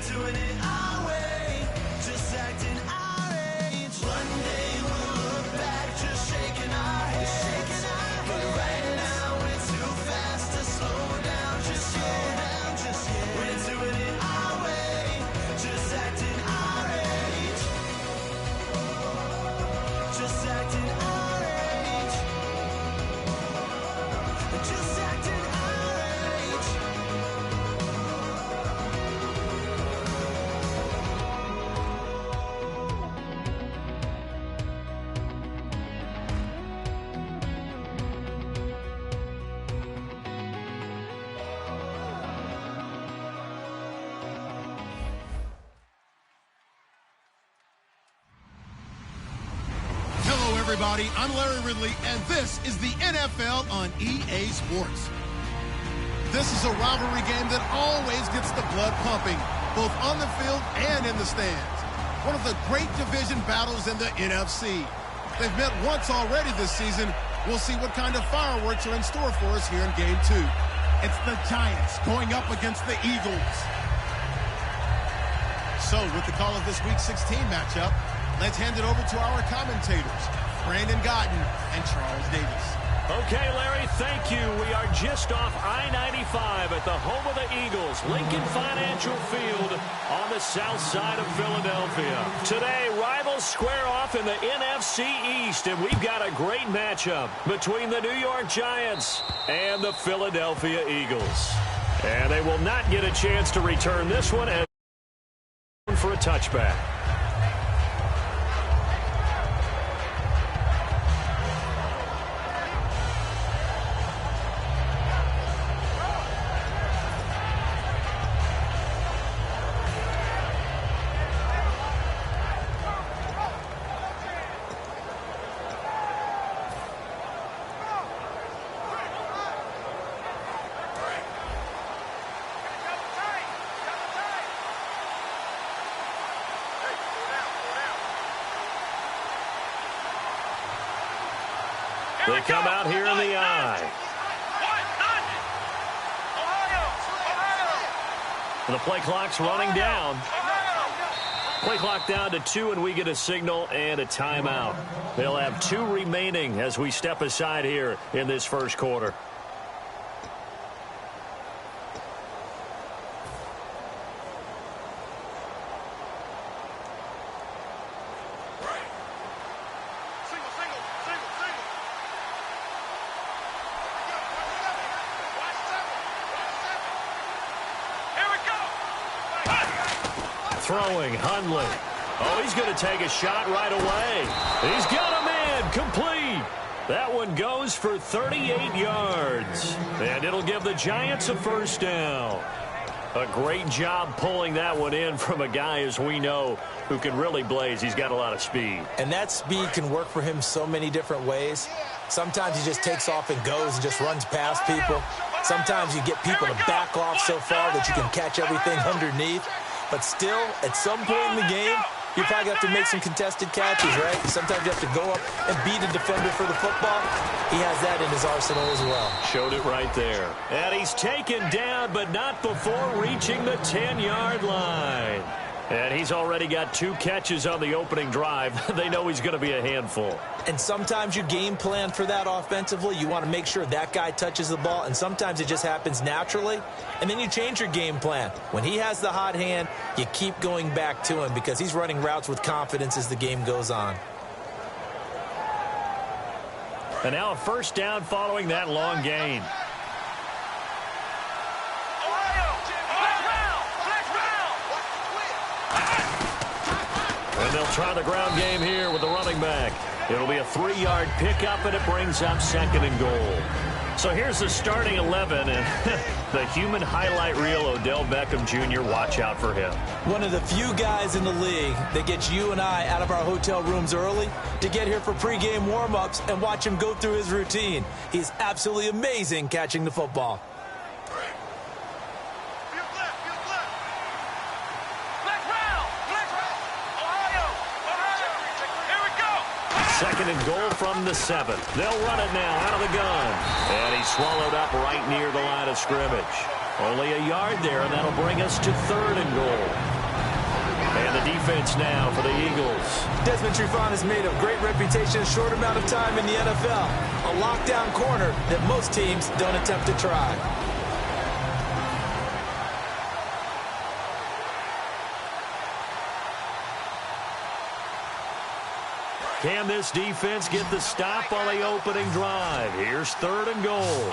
doing it our way, just acting our age. One day we'll look back, just shaking our heads. But right now we're too fast to slow down, just yet. We're doing it our way, just acting our age. Just acting our age. Just acting our age. Hello, everybody. I'm Larry Ridley, and this is the NFL on EA Sports. This is a rivalry game that always gets the blood pumping, both on the field and in the stands. One of the great division battles in the NFC. They've met once already this season. We'll see what kind of fireworks are in store for us here in Game 2. It's the Giants going up against the Eagles. So, with the call of this Week 16 matchup, let's hand it over to our commentators, Brandon Gotton and Charles Davis. Okay, Larry, thank you. We are just off I-95 at the home of the Eagles, Lincoln Financial Field on the south side of Philadelphia. Today, rivals square off in the NFC East, and we've got a great matchup between the New York Giants and the Philadelphia Eagles. And they will not get a chance to return this one and for a touchback. They come out here in the eye. And the play clock's running down. Play clock down to 2, and we get a signal and a timeout. They'll have 2 remaining as we step aside here in this first quarter. Throwing, Hundley. Oh, he's going to take a shot right away. He's got him in, complete. That one goes for 38 yards. And it'll give the Giants a first down. A great job pulling that one in from a guy, as we know, who can really blaze. He's got a lot of speed. And that speed can work for him so many different ways. Sometimes he just takes off and goes and just runs past people. Sometimes you get people to back off so far that you can catch everything underneath. But still, at some point in the game, you probably have to make some contested catches, right? Sometimes you have to go up and beat a defender for the football. He has that in his arsenal as well. Showed it right there. And he's taken down, but not before reaching the 10-yard line. And he's already got 2 catches on the opening drive. They know he's going to be a handful. And sometimes you game plan for that offensively. You want to make sure that guy touches the ball, and sometimes it just happens naturally. And then you change your game plan. When he has the hot hand, you keep going back to him because he's running routes with confidence as the game goes on. And now a first down following that long gain. And they'll try the ground game here with the running back. It'll be a 3-yard pickup, and it brings up 2nd and goal. So here's the starting 11, and the human highlight reel, Odell Beckham Jr., watch out for him. One of the few guys in the league that gets you and I out of our hotel rooms early to get here for pregame warm-ups and watch him go through his routine. He's absolutely amazing catching the football. Second and goal from the 7. They'll run it now out of the gun. And he's swallowed up right near the line of scrimmage. Only a yard there, and that'll bring us to 3rd and goal. defense now for the Eagles. Desmond Trufant has made a great reputation in a short amount of time in the NFL. A lockdown corner that most teams don't attempt to try. Can this defense get the stop on the opening drive? Here's 3rd and goal.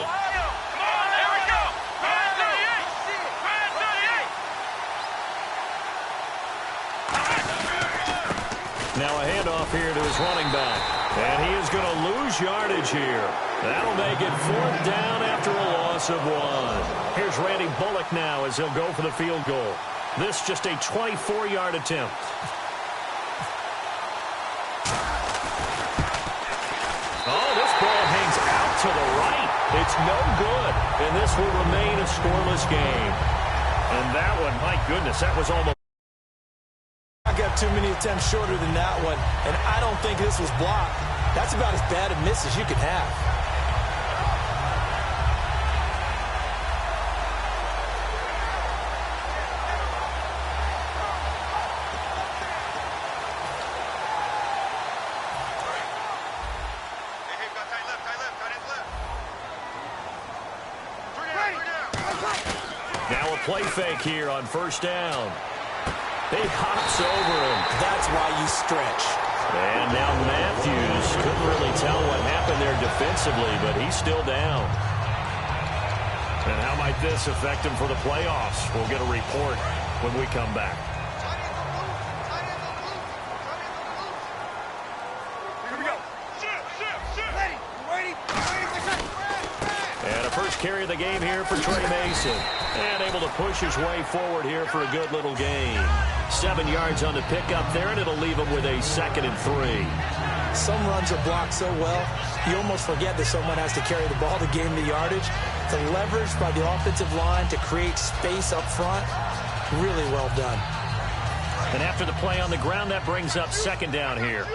Now a handoff here to his running back. And he is going to lose yardage here. That'll make it 4th down after a loss of 1. Here's Randy Bullock now as he'll go for the field goal. This just a 24-yard attempt. Oh, this ball hangs out to the right. It's no good. And this will remain a scoreless game. And that one, my goodness, that was almost... I got too many attempts shorter than that one, and I don't think this was blocked. That's about as bad a miss as you can have. Now a play fake here on 1st down. He hops over him. That's why you stretch. And now Matthews couldn't really tell what happened there defensively, but he's still down. And how might this affect him for the playoffs? We'll get a report when we come back. Here we go. Ready. And a first carry of the game here for Trey Mason. And able to push his way forward here for a good little gain. 7 yards on the pickup there, and it'll leave him with a 2nd and 3. Some runs are blocked so well, you almost forget that someone has to carry the ball to gain the yardage. The leverage by the offensive line to create space up front, really well done. And after the play on the ground, that brings up 2nd down here.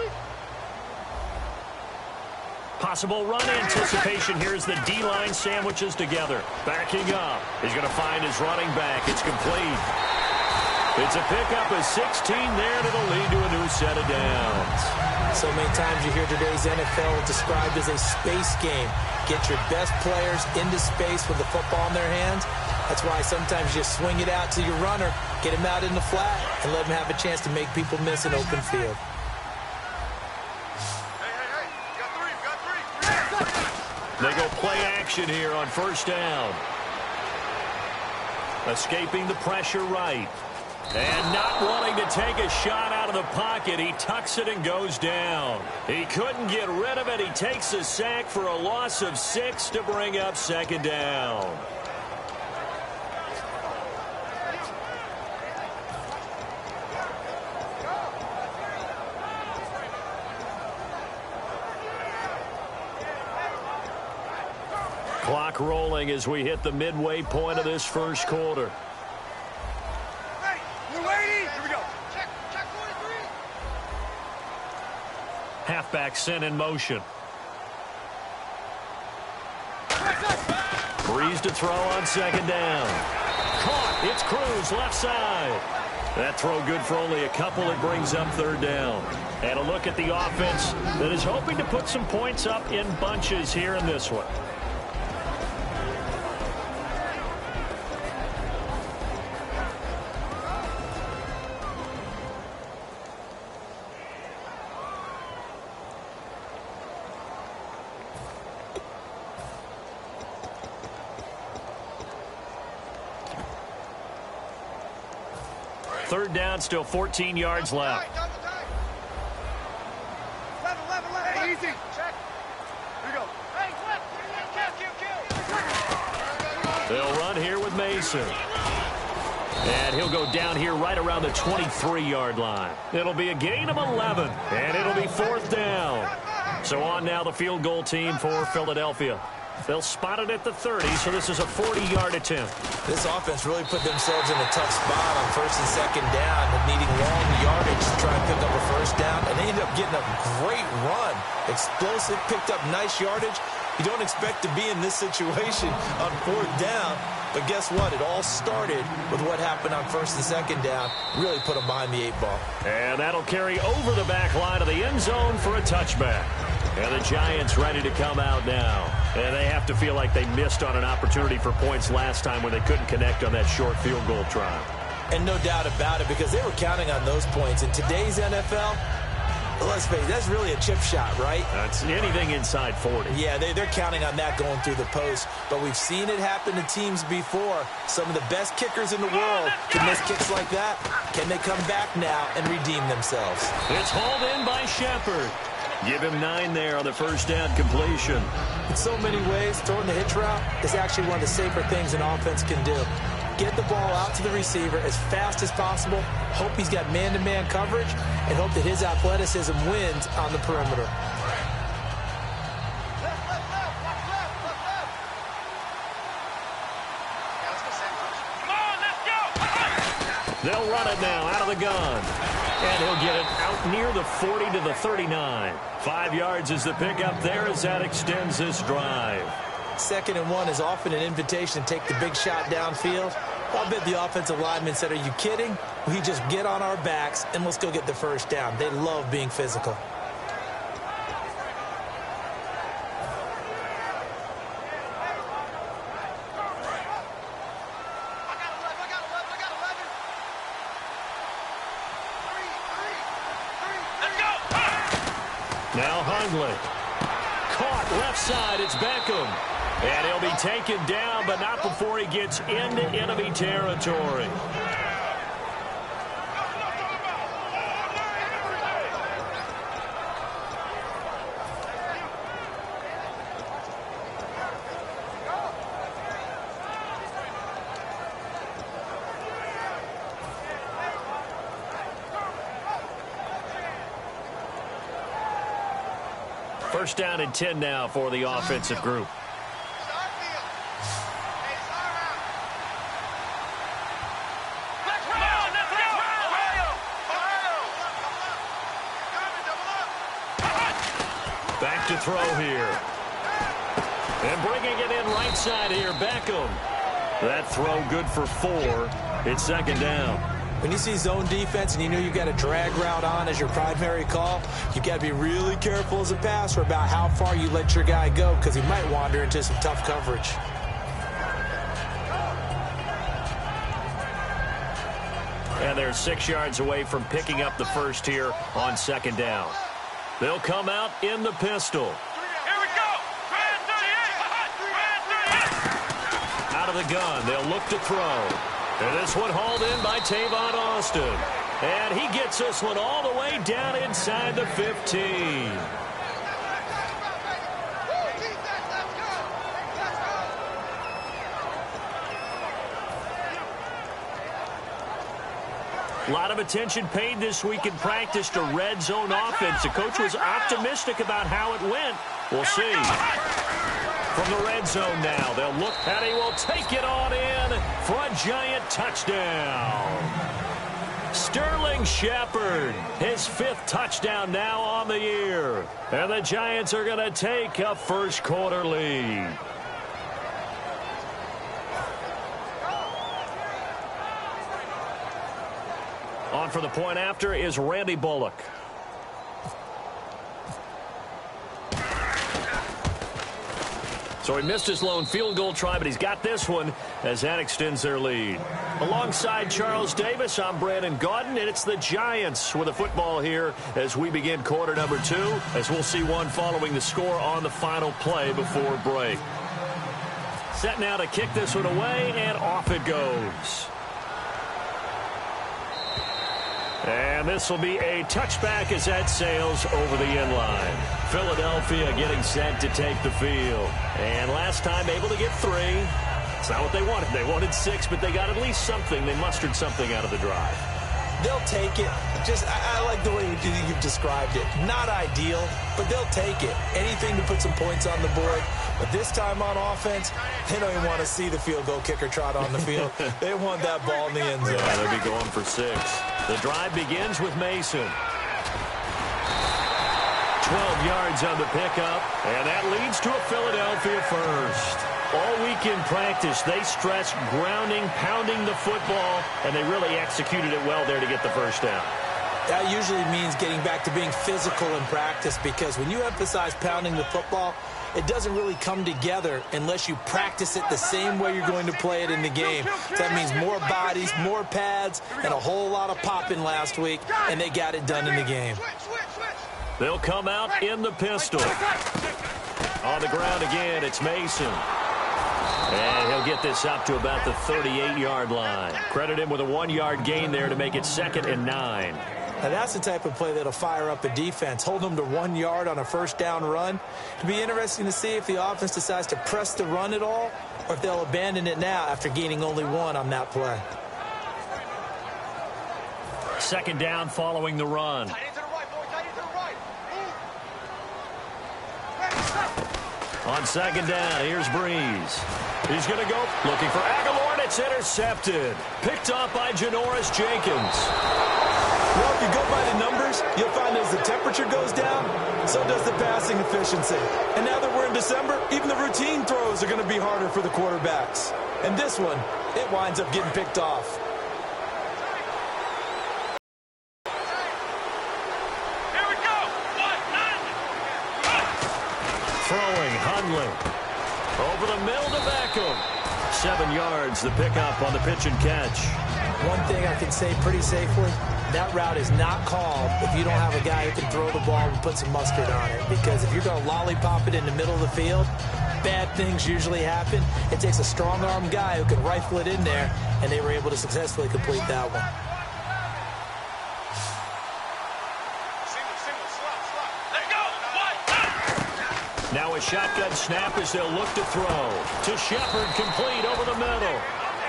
Possible run anticipation here as the D-line sandwiches together. Backing up. He's going to find his running back. It's complete. It's a pickup of 16 there, and it'll lead to a new set of downs. So many times you hear today's NFL described as a space game. Get your best players into space with the football in their hands. That's why sometimes you swing it out to your runner, get him out in the flat, and let him have a chance to make people miss an open field. They go play action here on 1st down. Escaping the pressure right. And not wanting to take a shot out of the pocket, he tucks it and goes down. He couldn't get rid of it. He takes a sack for a loss of 6 to bring up 2nd down. Clock rolling as we hit the midway point of this first quarter. Hey, we're waiting. Here we go. Check 43. Halfback sent in motion. Breeze to throw on 2nd down. Caught. It's Cruz left side. That throw good for only a couple. It brings up 3rd down. And a look at the offense that is hoping to put some points up in bunches here in this one. Third down, still 14 yards left. Hey, easy. Check. Here we go. Hey, kill. They'll run here with Mason. And he'll go down here right around the 23-yard line. It'll be a gain of 11, and it'll be 4th down. So on now the field goal team for Philadelphia. They'll spot it at the 30, so this is a 40-yard attempt. This offense really put themselves in a tough spot on 1st and 2nd down, needing long yardage to try and pick up a 1st down, and they ended up getting a great run. Explosive, picked up nice yardage, You don't expect to be in this situation on 4th down. But guess what? It all started with what happened on 1st and 2nd down. Really put them behind the 8 ball. And that'll carry over the back line of the end zone for a touchback. And the Giants ready to come out now. And they have to feel like they missed on an opportunity for points last time when they couldn't connect on that short field goal try. And no doubt about it, because they were counting on those points. In today's NFL, let's face it, that's really a chip shot, right? That's anything inside 40. Yeah, they're counting on that going through the post. But we've seen it happen to teams before. Some of the best kickers in the world can miss kicks like that. Can they come back now and redeem themselves? It's hauled in by Shepard. Give him 9 there on the first down completion. In so many ways, throwing the hitch route is actually one of the safer things an offense can do. Get the ball out to the receiver as fast as possible, hope he's got man-to-man coverage, and hope that his athleticism wins on the perimeter. They'll run it now out of the gun. And he'll get it out near the 40 to the 39. 5 yards is the pickup there as that extends this drive. 2nd and 1 is often an invitation to take the big shot downfield. I'll bet the offensive lineman said, are you kidding? We just get on our backs and let's go get the first down. They love being physical. Now Hundley. Caught left side. It's Beckham. And he'll be taken down, but not before he gets into enemy territory. First down and 10 now for the offensive group. Back to throw here. And bringing it in right side here, Beckham. That throw good for 4. It's 2nd down. When you see zone defense and you know you've got a drag route on as your primary call, you've got to be really careful as a passer about how far you let your guy go because he might wander into some tough coverage. And they're 6 yards away from picking up the first here on 2nd down. They'll come out in the pistol. Here we go. Out of the gun, they'll look to throw. And this one hauled in by Tavon Austin. And he gets this one all the way down inside the 15. A lot of attention paid this week in practice to red zone offense. The coach was optimistic about how it went. We'll see. From the red zone now, they'll look and he will take it on in for a Giant touchdown. Sterling Shepard, his 5th touchdown now on the year. And the Giants are going to take a first quarter lead. On for the point after is Randy Bullock. So he missed his lone field goal try, but he's got this one as that extends their lead. Alongside Charles Davis, I'm Brandon Gaudin, and it's the Giants with a football here as we begin quarter number 2, as we'll see one following the score on the final play before break. Set now to kick this one away, and off it goes. And this will be a touchback as that sails over the end line. Philadelphia getting set to take the field. And last time able to get 3. It's not what they wanted. They wanted 6, but they got at least something. They mustered something out of the drive. They'll take it. I like the way you've described it. Not ideal, but they'll take it. Anything to put some points on the board. But this time on offense, they don't even want to see the field goal kicker trot on the field. They want that ball in the end zone. Yeah, they'll be going for 6. The drive begins with Mason. 12 yards on the pickup, and that leads to a Philadelphia first. All week in practice, they stressed grounding, pounding the football, and they really executed it well there to get the first down. That usually means getting back to being physical in practice, because when you emphasize pounding the football, it doesn't really come together unless you practice it the same way you're going to play it in the game. So that means more bodies, more pads, and a whole lot of popping last week, and they got it done in the game. They'll come out in the pistol. On the ground again, it's Mason. And he'll get this up to about the 38-yard line. Credit him with a 1-yard gain there to make it 2nd and 9. Now that's the type of play that'll fire up a defense. Hold them to 1 yard on a first down run. It'll be interesting to see if the offense decides to press the run at all, or if they'll abandon it now after gaining only 1 on that play. 2nd down following the run. On 2nd down, here's Breeze. He's going to go looking for Aguilar, and it's intercepted. Picked off by Janoris Jenkins. Well, if you go by the numbers, you'll find as the temperature goes down, so does the passing efficiency. And now that we're in December, even the routine throws are going to be harder for the quarterbacks. And this one, it winds up getting picked off. Here we go. Throwing, Hundley. Over the middle to Beckham. 7 yards, the pickup on the pitch and catch. One thing I can say pretty safely, that route is not called if you don't have a guy who can throw the ball and put some mustard on it. Because if you're going to lollipop it in the middle of the field, bad things usually happen. It takes a strong-arm guy who can rifle it in there, and they were able to successfully complete that one. Now a shotgun snap as they'll look to throw. To Shepard, complete over the middle.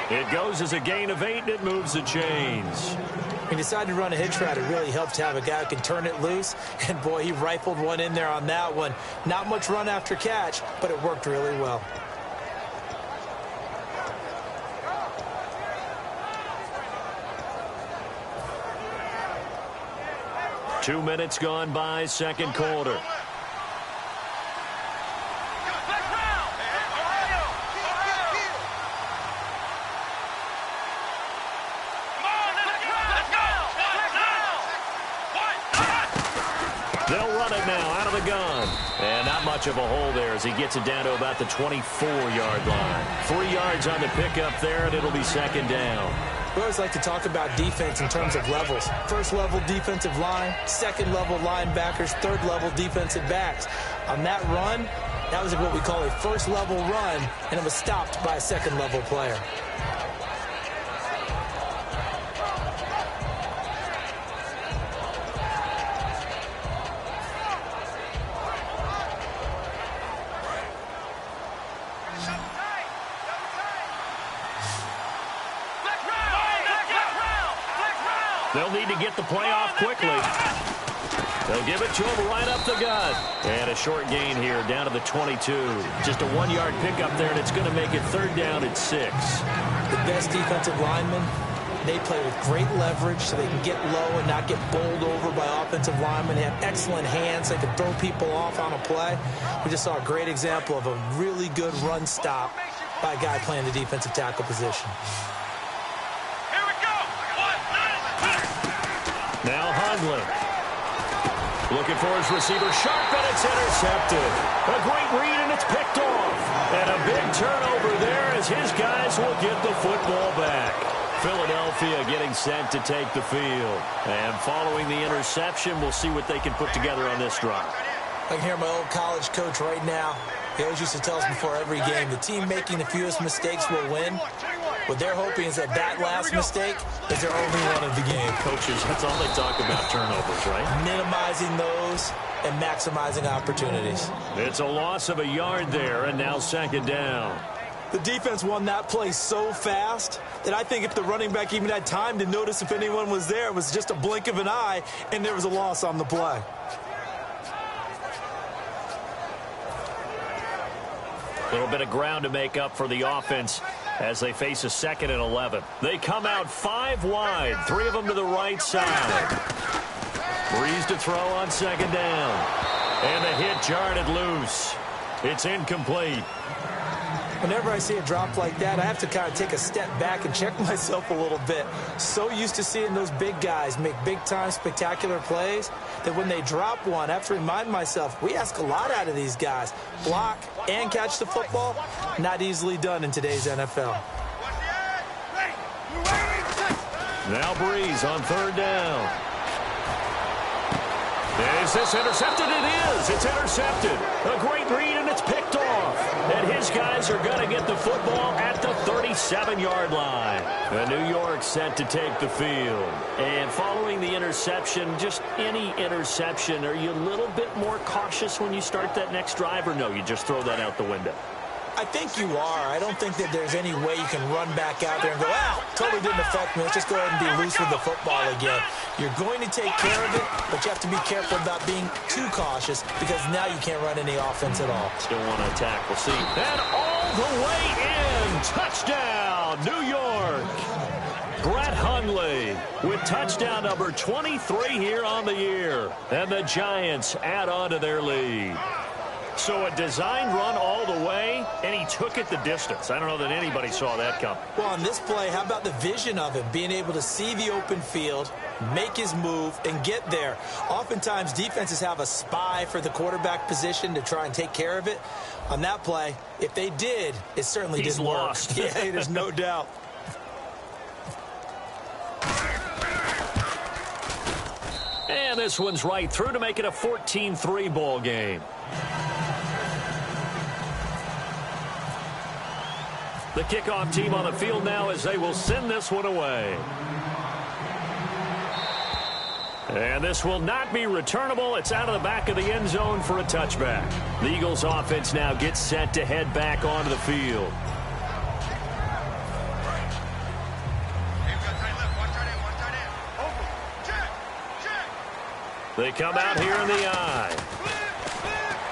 It goes as a gain of 8, and it moves the chains. When you decide to run a hitch route, it really helps to have a guy who can turn it loose. And, boy, he rifled one in there on that one. Not much run after catch, but it worked really well. Two minutes gone by, second quarter. They'll run it now out of the gun. And not much of a hole there as he gets it down to about the 24-yard line. 3 yards on the pickup there, and it'll be 2nd down. We always like to talk about defense in terms of levels. First-level defensive line, second-level linebackers, third-level defensive backs. On that run, that was what we call a first-level run, and it was stopped by a second-level player. They'll need to get the play off quickly. They'll give it to him right up the gut. And a short gain here down to the 22. Just a 1-yard pickup there, and it's going to make it 3rd down at 6. The best defensive linemen, they play with great leverage so they can get low and not get bowled over by offensive linemen. They have excellent hands. They can throw people off on a play. We just saw a great example of a really good run stop by a guy playing the defensive tackle position. Now Hundley. Looking for his receiver. Sharp, and it's intercepted. A great read, and it's picked off. And a big turnover there as his guys will get the football back. Philadelphia getting set to take the field. And following the interception, we'll see what they can put together on this drive. I can hear my old college coach right now. He always used to tell us before every game, the team making the fewest mistakes will win. What they're hoping is that last mistake is their only one of the game. Coaches, that's all they talk about, turnovers, right? Minimizing those and maximizing opportunities. It's a loss of a yard there, and now 2nd down. The defense won that play so fast that I think if the running back even had time to notice if anyone was there, it was just a blink of an eye, and there was a loss on the play. A little bit of ground to make up for the offense as they face a 2nd and 11. They come out 5 wide, 3 of them to the right side. Breeze to throw on 2nd down. And the hit jarred it loose. It's incomplete. Whenever I see a drop like that, I have to kind of take a step back and check myself a little bit. So used to seeing those big guys make big-time spectacular plays that when they drop one, I have to remind myself, we ask a lot out of these guys. Block and catch the football, not easily done in today's NFL. Now Breeze on third down. Is this intercepted? It is. It's intercepted. A great read, and it's picked off. And his guys are going to get the football at the 37-yard line. And New York set to take the field. And following the interception, just any interception, are you a little bit more cautious when you start that next drive, or no, you just throw that out the window? I think you are. I don't think that there's any way you can run back out there and go, totally didn't affect me. Let's just go ahead and be loose with the football again. You're going to take care of it, but you have to be careful about being too cautious because now you can't run any offense at all. Still want to attack. We'll see. And all the way in. Touchdown, New York. Brett Hundley with touchdown number 23 here on the year. And the Giants add on to their lead. So a designed run all the way, and he took it the distance. I don't know that anybody saw that come. Well, on this play, how about the vision of him, being able to see the open field, make his move, and get there. Oftentimes, defenses have a spy for the quarterback position to try and take care of it. On that play, if they did, it certainly didn't work. Lost. Yeah, there's no doubt. And this one's right through to make it a 14-3 ball game. The kickoff team on the field now as they will send this one away. And this will not be returnable. It's out of the back of the end zone for a touchback. The Eagles offense now gets set to head back onto the field. They come out here in the eye.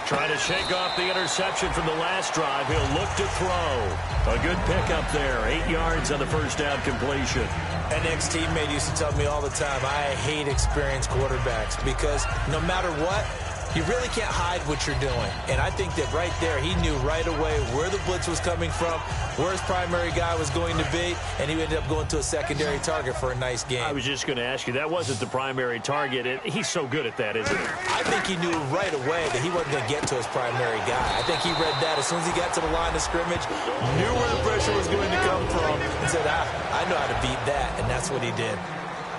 Trying to shake off the interception from the last drive. He'll look to throw. A good pickup there. 8 yards on the first down completion. An ex-teammate used to tell me all the time, I hate experienced quarterbacks because no matter what, you really can't hide what you're doing. And I think that right there, he knew right away where the blitz was coming from, where his primary guy was going to be, and he ended up going to a secondary target for a nice game. I was just going to ask you, that wasn't the primary target. He's so good at that, isn't he? I think he knew right away that he wasn't going to get to his primary guy. I think he read that as soon as he got to the line of scrimmage, knew where the pressure was going to come from, and said, I know how to beat that, and that's what he did.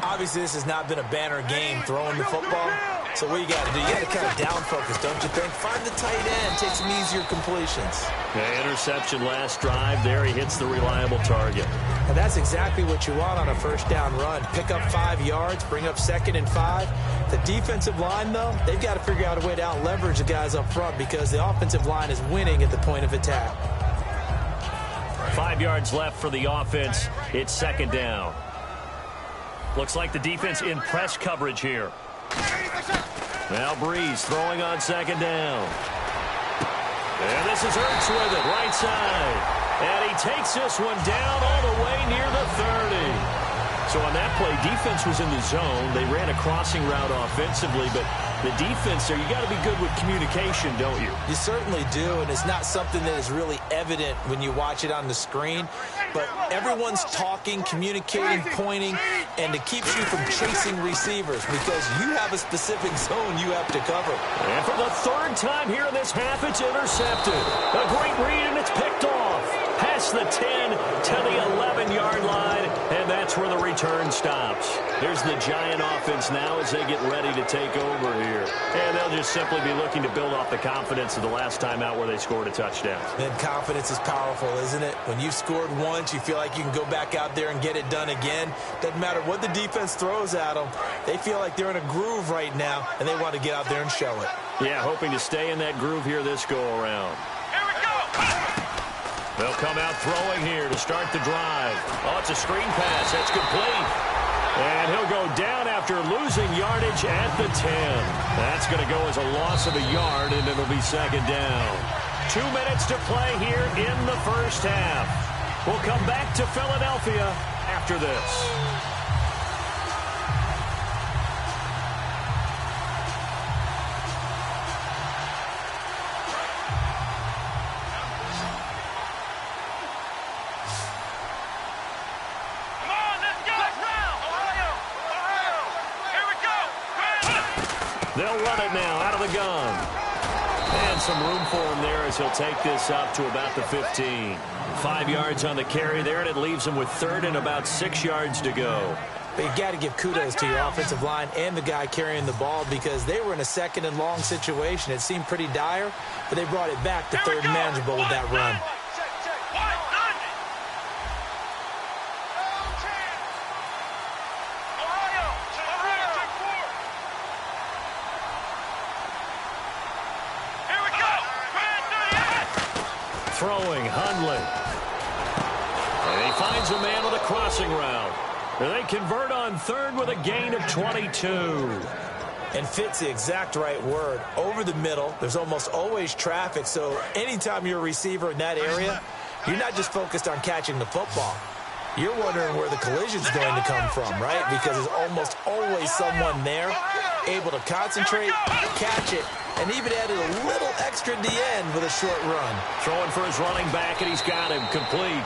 Obviously, this has not been a banner game throwing the football. So what you got to do, you got to kind of down focus, don't you think? Find the tight end, take some easier completions. The interception last drive. There he hits the reliable target. And that's exactly what you want on a first down run. Pick up 5 yards, bring up 2nd and 5. The defensive line, though, they've got to figure out a way to out-leverage the guys up front because the offensive line is winning at the point of attack. 5 yards left for the offense. It's 2nd down. Looks like the defense in press coverage here. Now Breeze throwing on 2nd down. And this is Ertz with it, right side. And he takes this one down all the way near the 30. So on that play, defense was in the zone. They ran a crossing route offensively, but the defense there, you got to be good with communication, don't you? You certainly do, and it's not something that is really evident when you watch it on the screen. But everyone's talking, communicating, pointing, and it keeps you from chasing receivers because you have a specific zone you have to cover. And for the 3rd time here in this half, it's intercepted. A great read, and it's picked off. Past the 10 to the 11-yard line, and that's where the return stops. There's the Giant offense now as they get ready to take over here. And they'll just simply be looking to build off the confidence of the last time out where they scored a touchdown. Then confidence is powerful, isn't it? When you've scored once, you feel like you can go back out there and get it done again. Doesn't matter what the defense throws at them. They feel like they're in a groove right now, and they want to get out there and show it. Yeah, hoping to stay in that groove here this go-around. Here we go! They'll come out throwing here to start the drive. Oh, it's a screen pass. That's complete. And he'll go down after losing yardage at the 10. That's going to go as a loss of a yard, and it'll be 2nd down. 2 minutes to play here in the first half. We'll come back to Philadelphia after this. They'll run it now out of the gun. And some room for him there as he'll take this up to about the 15. 5 yards on the carry there, and it leaves him with 3rd and about 6 yards to go. But you got to give kudos to your offensive line and the guy carrying the ball because they were in a 2nd and long situation. It seemed pretty dire, but they brought it back to 3rd and manageable with that run. Throwing, Hundley. And he finds a man with a crossing route. And they convert on 3rd with a gain of 22. And fit's the exact right word. Over the middle, there's almost always traffic, so anytime you're a receiver in that area, you're not just focused on catching the football. You're wondering where the collision's going to come from, right? Because there's almost always someone there able to concentrate, catch it, and even added a little extra at the end with a short run. Throwing for his running back, and he's got him complete.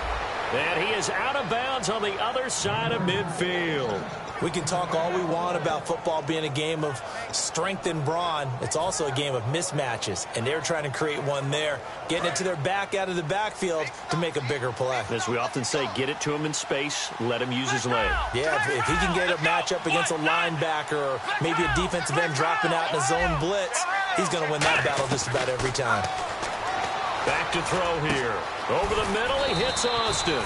And he is out of bounds on the other side of midfield. We can talk all we want about football being a game of strength and brawn. It's also a game of mismatches, and they're trying to create one there, getting it to their back out of the backfield to make a bigger play. As we often say, get it to him in space, let him use his leg. Yeah, if he can get a matchup against a linebacker or maybe a defensive end dropping out in a zone blitz, he's going to win that battle just about every time. Back to throw here. Over the middle, he hits Austin.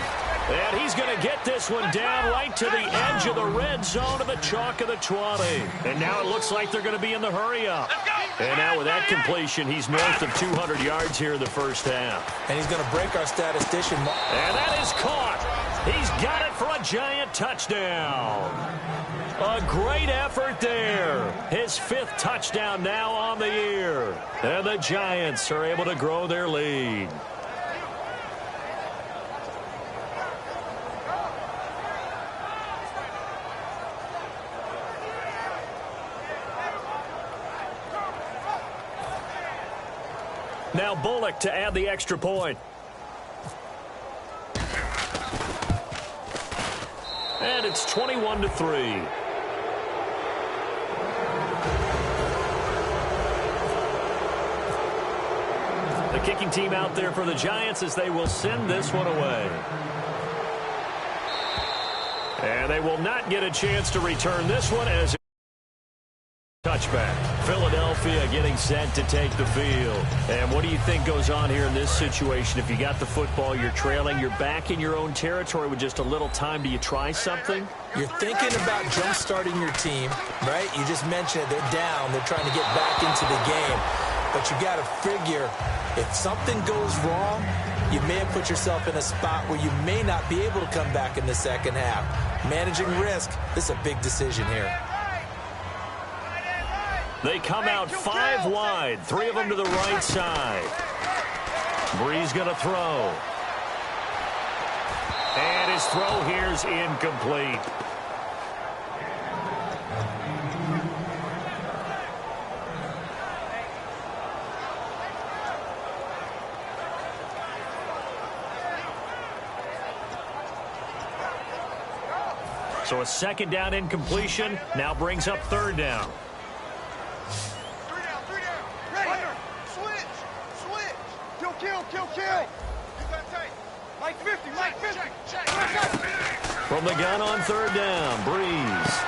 And he's going to get this one down right to the edge of the red zone of the chalk of the 20. And now it looks like they're going to be in the hurry-up. And now with that completion, he's north of 200 yards here in the first half. And he's going to break our statistician. And that is caught. He's got it for a giant touchdown. A great effort there. His 5th touchdown now on the year. And the Giants are able to grow their lead. Now Bullock to add the extra point. And it's 21-3. The kicking team out there for the Giants as they will send this one away. And they will not get a chance to return this one as a touchback. Philadelphia getting set to take the field. And what do you think goes on here in this situation? If you got the football, you're trailing, you're back in your own territory with just a little time. Do you try something? You're thinking about jump-starting your team, right? You just mentioned it. They're down. They're trying to get back into the game. But you got to figure if something goes wrong, you may have put yourself in a spot where you may not be able to come back in the second half. Managing risk, this is a big decision here. They come out 5 wide, 3 of them to the right side. Bree's going to throw. And his throw here's incomplete. So a 2nd down incompletion now brings up 3rd down. 3 down, 3 down. Ready. Switch. Kill. You got tight. Mike 50, Mike 50. Check. From the gun on 3rd down, Breeze.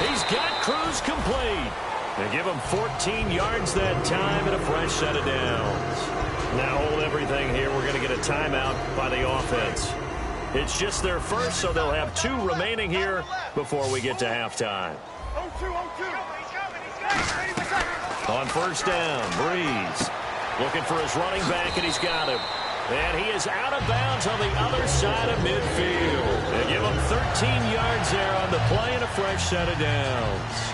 He's got Cruz complete. They give him 14 yards that time and a fresh set of downs. Now hold everything here. We're going to get a timeout by the offense. It's just their first, so they'll have 2 remaining here before we get to halftime. 0-2. On 1st down, Breeze looking for his running back, and he's got him. And he is out of bounds on the other side of midfield. They give him 13 yards there on the play and a fresh set of downs.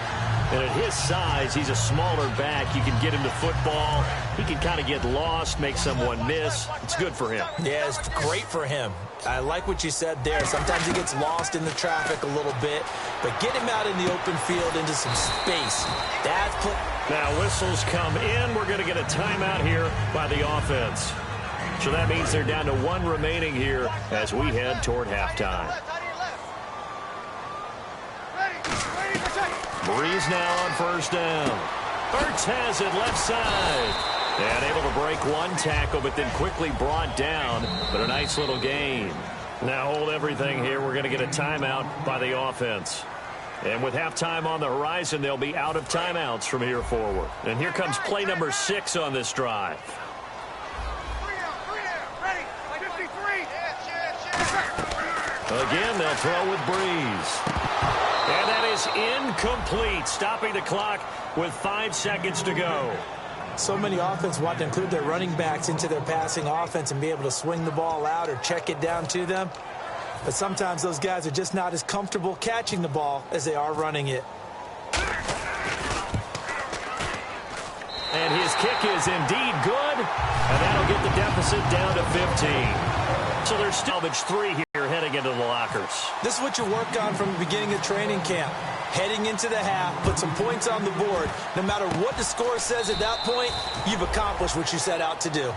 And at his size, he's a smaller back. You can get him to football. He can kind of get lost, make someone miss. It's good for him. Yeah, it's great for him. I like what you said there. Sometimes he gets lost in the traffic a little bit, but get him out in the open field into some space. That's put. Now whistles come in. We're going to get a timeout here by the offense. So that means they're down to 1 remaining here as we head toward halftime. Breeze now on 1st down. Ertz has it left side. And able to break one tackle, but then quickly brought down. But a nice little gain. Now hold everything here. We're going to get a timeout by the offense. And with halftime on the horizon, they'll be out of timeouts from here forward. And here comes play number 6 on this drive. Again, they'll throw with Breeze. And that is incomplete, stopping the clock with 5 seconds to go. So many offenses want to include their running backs into their passing offense and be able to swing the ball out or check it down to them. But sometimes those guys are just not as comfortable catching the ball as they are running it. And his kick is indeed good. And that'll get the deficit down to 15. So there's salvage 3 here heading into the lockers. This is what you work on from the beginning of training camp. Heading into the half, put some points on the board. No matter what the score says at that point, you've accomplished what you set out to do.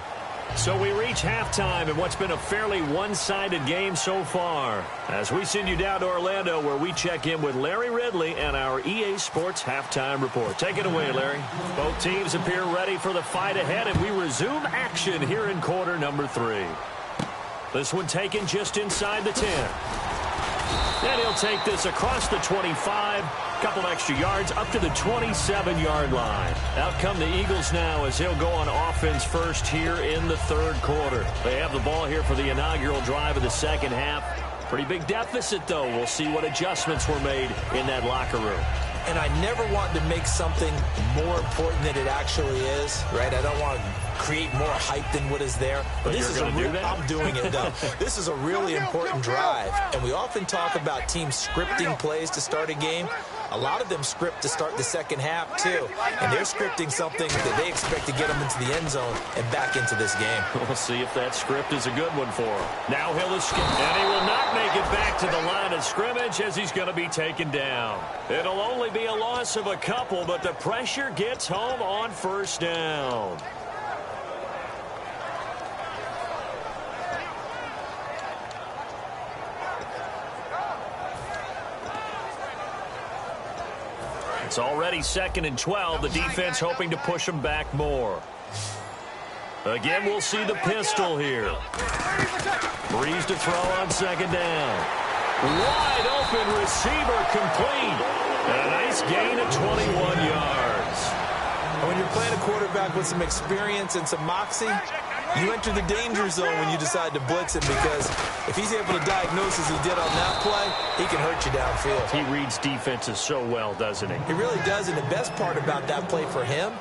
So we reach halftime in what's been a fairly one-sided game so far. As we send you down to Orlando, where we check in with Larry Ridley and our EA Sports Halftime Report. Take it away, Larry. Both teams appear ready for the fight ahead, and we resume action here in quarter number 3. This one taken just inside the 10. And he'll take this across the 25, couple extra yards up to the 27-yard line. Out come the Eagles now as they'll go on offense first here in the third quarter. They have the ball here for the inaugural drive of the second half. Pretty big deficit, though. We'll see what adjustments were made in that locker room. And I never want to make something more important than it actually is, right? I don't want to create more hype than what is there. But this is I'm doing it, though. This is a really important drive. And we often talk about teams scripting plays to start a game. A lot of them script to start the second half, too. And they're scripting something that they expect to get them into the end zone and back into this game. We'll see if that script is a good one for him. Now he'll escape. And he will not make it back to the line of scrimmage as he's going to be taken down. It'll only be a loss of a couple, but the pressure gets home on first down. It's already 2nd and 12. The defense hoping to push them back more. Again, we'll see the pistol here. Breeze to throw on 2nd down. Wide open receiver complete. And a nice gain of 21 yards. And when you're playing a quarterback with some experience and some moxie, you enter the danger zone when you decide to blitz him, because if he's able to diagnose as he did on that play, he can hurt you downfield. He reads defenses so well, doesn't he? He really does, and the best part about that play for him,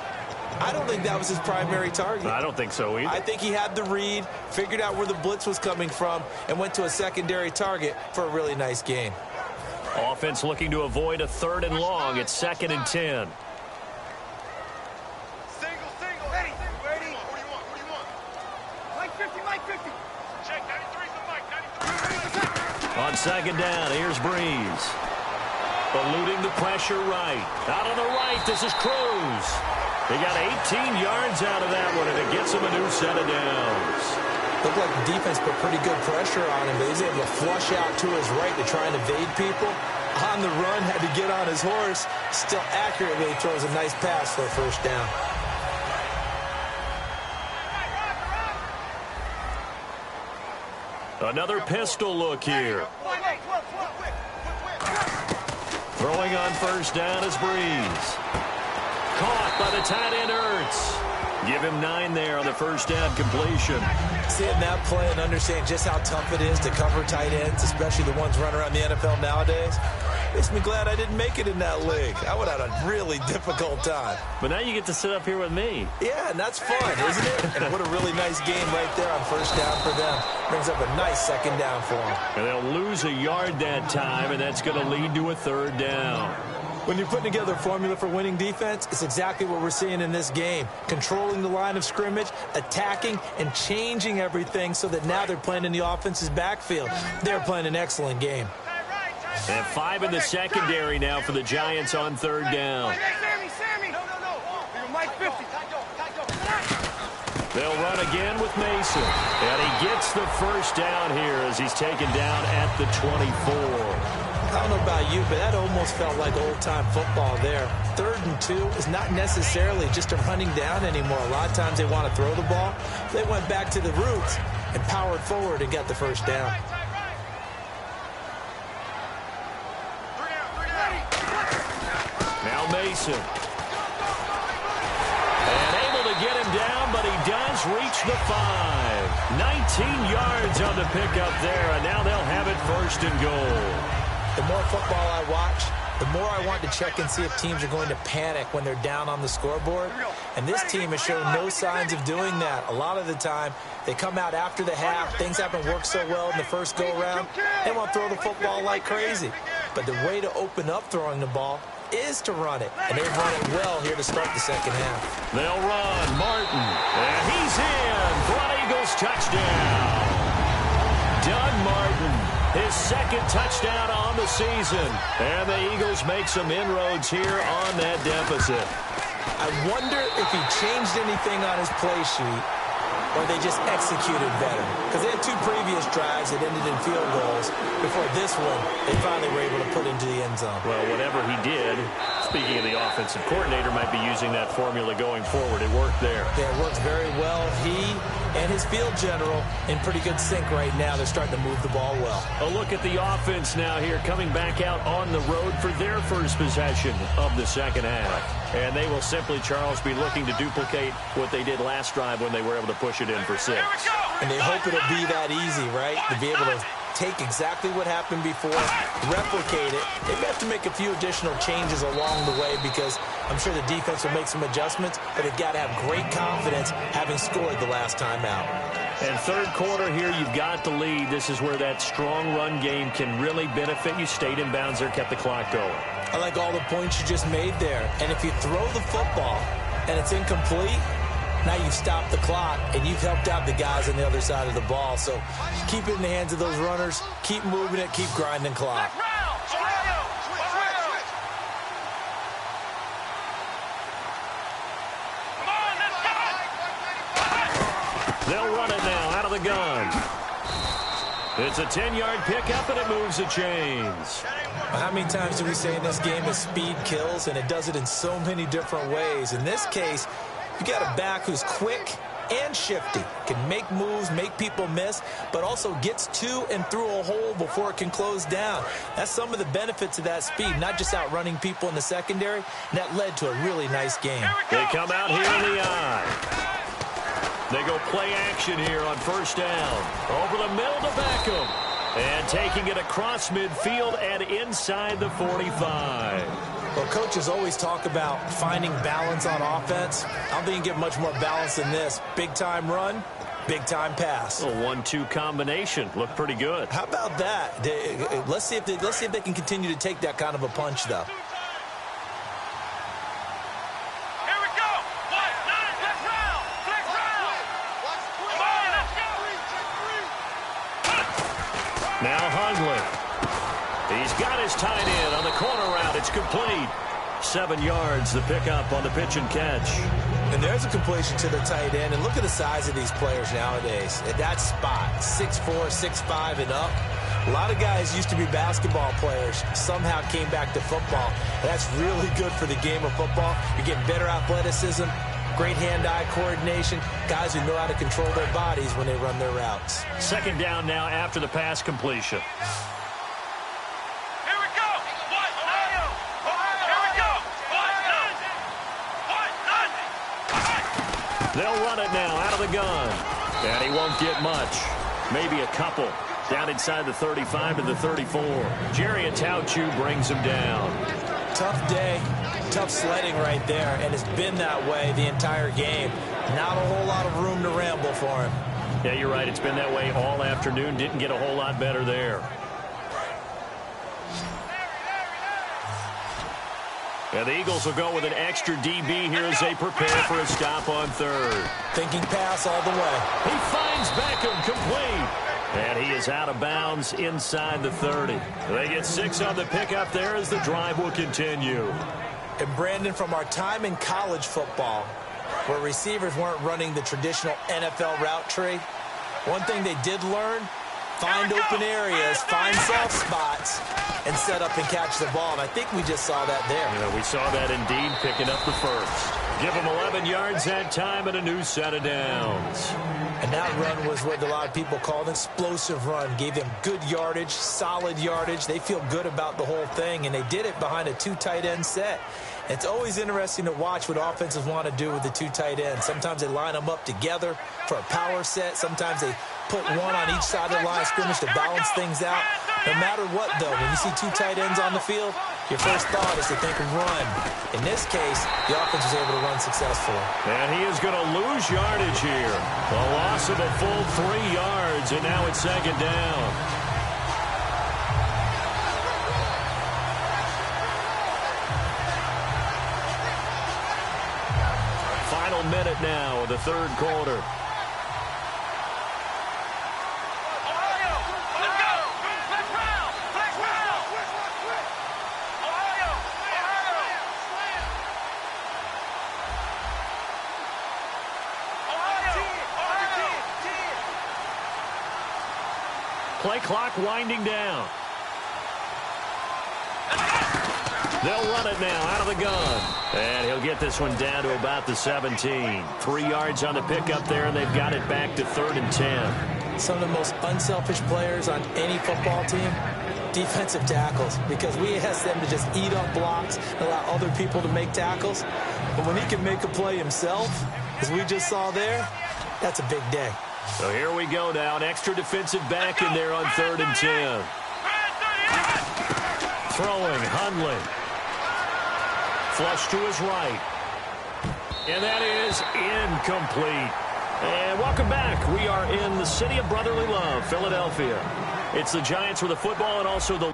I don't think that was his primary target. I don't think so either. I think he had the read, figured out where the blitz was coming from, and went to a secondary target for a really nice gain. Offense looking to avoid a 3rd and long. It's 2nd and 10. On 2nd down, here's Breeze. Eluding the pressure right. Out on the right, this is Cruz. He got 18 yards out of that one, and it gets him a new set of downs. Looked like the defense put pretty good pressure on him, but he's able to flush out to his right to try and evade people. On the run, had to get on his horse. Still accurately throws a nice pass for a first down. Another pistol look here. Throwing on first down is Breeze. Caught by the tight end Ertz. Give him 9 there on the first down completion. Seeing that play and understand just how tough it is to cover tight ends, especially the ones running around the NFL nowadays, makes me glad I didn't make it in that league. I would have had a really difficult time. But now you get to sit up here with me. Yeah, and that's fun, isn't it? And what a really nice game right there on first down for them. Brings up a nice 2nd down for them. And they'll lose a yard that time, and that's going to lead to a 3rd down. When you're putting together a formula for winning defense, it's exactly what we're seeing in this game. Controlling the line of scrimmage, attacking, and changing everything so that now they're playing in the offense's backfield. They're playing an excellent game. And 5 in the secondary now for the Giants on 3rd down. They'll run again with Mason. And he gets the first down here as he's taken down at the 24. I don't know about you, but that almost felt like old-time football there. 3rd and 2 is not necessarily just a running down anymore. A lot of times they want to throw the ball. They went back to the roots and powered forward and got the first down. Now Mason. And able to get him down, but he does reach the 5. 19 yards on the pickup there, and now they'll have it 1st and goal. The more football I watch, the more I want to check and see if teams are going to panic when they're down on the scoreboard. And this team has shown no signs of doing that. A lot of the time, they come out after the half. Things haven't worked so well in the first go-around. They want to throw the football like crazy. But the way to open up throwing the ball is to run it. And they've run it well here to start the second half. They'll run. Martin. And he's in. Blood Eagles touchdown. Doug Martin, his 2nd touchdown on the season. And the Eagles make some inroads here on that deficit. I wonder if he changed anything on his play sheet or they just executed better. Because they had 2 previous drives that ended in field goals. Before this one, they finally were able to put into the end zone. Well, whatever he did, speaking of the offensive coordinator, might be using that formula going forward. It worked there. Yeah, it works very well. He and his field general in pretty good sync right now. They're starting to move the ball well. A look at the offense now here, coming back out on the road for their first possession of the second half. And they will simply, Charles, be looking to duplicate what they did last drive when they were able to push it in for 6. And they hope it'll be that easy, right? To be able to take exactly what happened before, replicate it. They may have to make a few additional changes along the way because I'm sure the defense will make some adjustments, but they've got to have great confidence having scored the last time out. And 3rd quarter here, you've got the lead. This is where that strong run game can really benefit you. Stayed in bounds there, kept the clock going. I like all the points you just made there. And if you throw the football and it's incomplete, now you've stopped the clock and you've helped out the guys on the other side of the ball. So keep it in the hands of those runners. Keep moving it. Keep grinding clock. They'll run it now out of the gun. It's a 10-yard pickup, and it moves the chains. How many times do we say in this game that speed kills, and it does it in so many different ways? In this case, you got a back who's quick and shifty, can make moves, make people miss, but also gets to and through a hole before it can close down. That's some of the benefits of that speed, not just outrunning people in the secondary, and that led to a really nice game. They come out here in the eye. They go play action here on 1st down. Over the middle to Beckham. And taking it across midfield and inside the 45. Well, coaches always talk about finding balance on offense. I don't think you get much more balance than this. Big-time run, big-time pass. A 1-2 combination. Looked pretty good. How about that? Let's see if they can continue to take that kind of a punch, though. Now Hundley. He's got his tight end on the corner route. It's complete. 7 yards, the pickup on the pitch and catch. And there's a completion to the tight end. And look at the size of these players nowadays. At that spot, 6'4", 6'5", and up. A lot of guys used to be basketball players, somehow came back to football. That's really good for the game of football. You're getting better athleticism, great hand-eye coordination, guys who know how to control their bodies when they run their routes. 2nd down now after the pass completion. They'll run it now out of the gun. And he won't get much. Maybe a couple. Down inside the 35 to the 34. Jerry Atauchu brings him down. Tough day. Tough sledding right there. And it's been that way the entire game. Not a whole lot of room to ramble for him. Yeah, you're right. It's been that way all afternoon. Didn't get a whole lot better there. And the Eagles will go with an extra DB here as they prepare for a stop on 3rd. Thinking pass all the way. He finds Beckham complete. And he is out of bounds inside the 30. They get 6 on the pickup there as the drive will continue. And Brandon, from our time in college football, where receivers weren't running the traditional NFL route tree, one thing they did learn find open areas, find soft spots, and set up and catch the ball. And I think we just saw that there. Yeah, we saw that indeed, picking up the first. Give them 11 yards that time and a new set of downs. And that run was what a lot of people call an explosive run. Gave them good yardage, solid yardage. They feel good about the whole thing, and they did it behind a 2 tight end set. It's always interesting to watch what offenses want to do with the 2 tight ends. Sometimes they line them up together for a power set. Sometimes they put one on each side of the line of scrimmage to balance things out. No matter what, though, when you see 2 tight ends on the field, your first thought is to think of run. In this case, the offense was able to run successfully. And he is going to lose yardage here. A loss of a full 3 yards, and now it's second down. Final minute now of the third quarter. Play clock winding down. They'll run it now out of the gun. And he'll get this one down to about the 17. 3 yards on the pickup there, and they've got it back to 3rd and 10. Some of the most unselfish players on any football team, defensive tackles, because we ask them to just eat up blocks and allow other people to make tackles. But when he can make a play himself, as we just saw there, that's a big day. So here we go now. An extra defensive back in there on 3rd and 10. Throwing, Hundley. Flush to his right. And that is incomplete. And welcome back. We are in the city of brotherly love, Philadelphia. It's the Giants with the football and also the...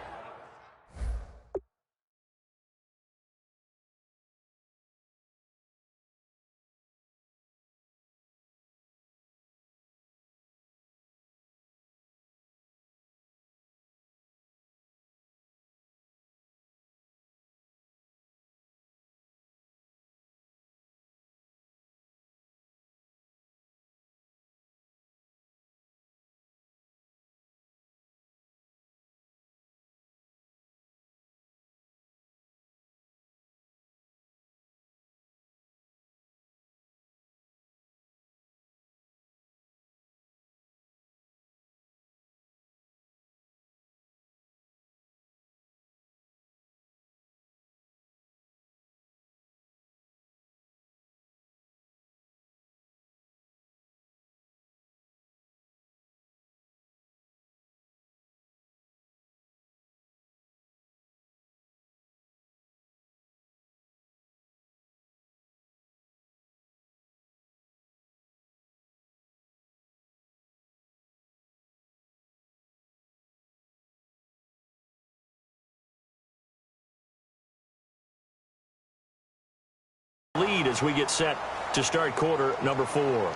lead as we get set to start quarter number 4.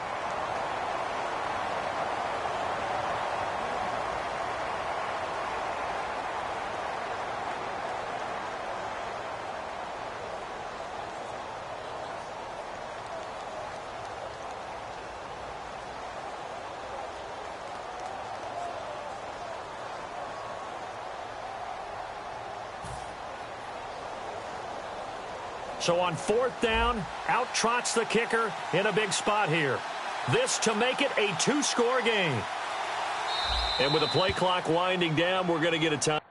So on 4th down, out trots the kicker in a big spot here. This to make it a 2-score game. And with the play clock winding down, we're going to get a time.